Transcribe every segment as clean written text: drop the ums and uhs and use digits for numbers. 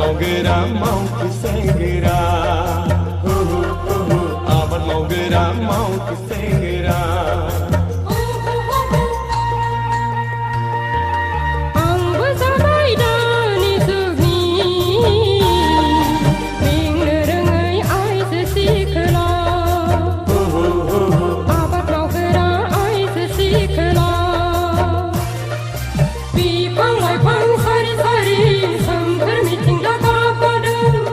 मावग्रा मावथि सेंग्रा आबाद मावग्रा मावथि सेंग्रा आंबो जाबाय दानि जुगनि बेंनो रोङै आइजो सिख्ला आबाद मावग्रा आइजो सिख्ला बिफां लाइफां सारि सारि सोमखोर मिथिंगा गाबगादों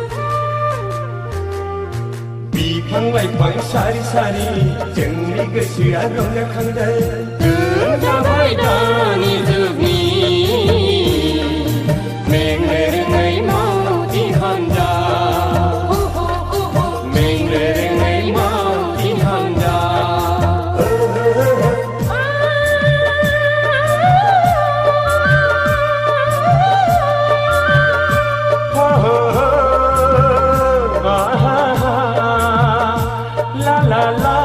बिफां लाइफां सारि सारि जोंनि गोसोआ रंजाखांदों जों जाबाय दानि जुगनि मेंनो रोङै मावथि हानजा मेंनो रोङै मावथि हानजा la la la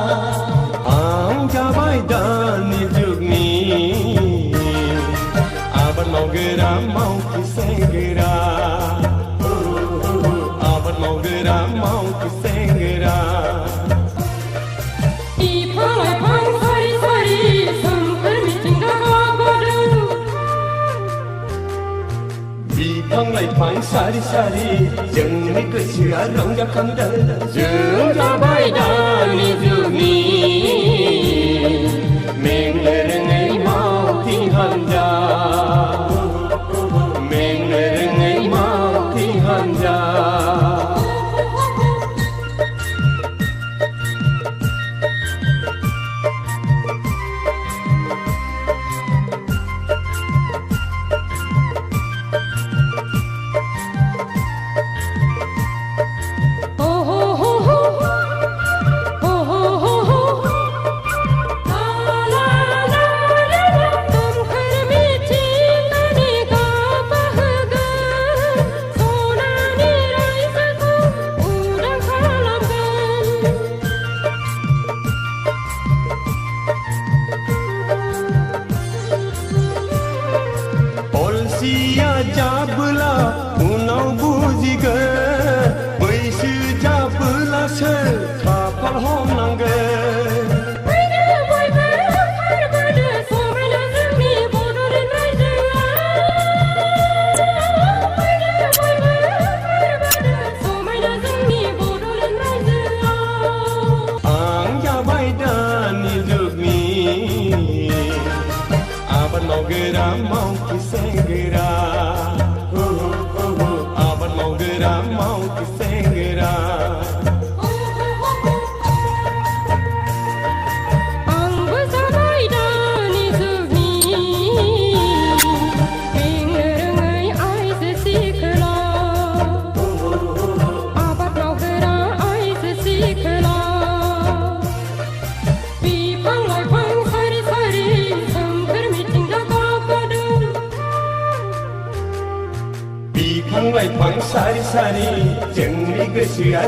आं जाबाय दानि जुगनि आबाद मावग्रा मावथि सेंग्रा आबाद मावग्रा मावथि सेंग्रा बिफां लाइफां सारि सारि सोमखोर मिथिंगा गाबगादों बिफां लाइफां सारि सारि जोंनि गोसोआ रंजाखांदों जों जाबाय दानि जुगनि मेंनो रोङै मावथि हानजा मेंनो रोङै मावथि हानजा अलसिया जाबोला उनाव बुजिगोन बैसो जाबोलासो खाफाल हमनांगोन आं जाबाय दानि जुगनि आबाद मावग्रा मावथि सेंग्रा आबाद मावग्रा मावथि सेंग्रा आंबो जाबाय दानि जुगनि बेंनो रोङै आइजो सिख्ला आबाद मावग्रा आइजो सिख्ला बिफां लाइफां सारि सारि सोमखोर मिथिंगा गाबगादों बिफां लाइफां सारि सारि जोंनि गोसोआ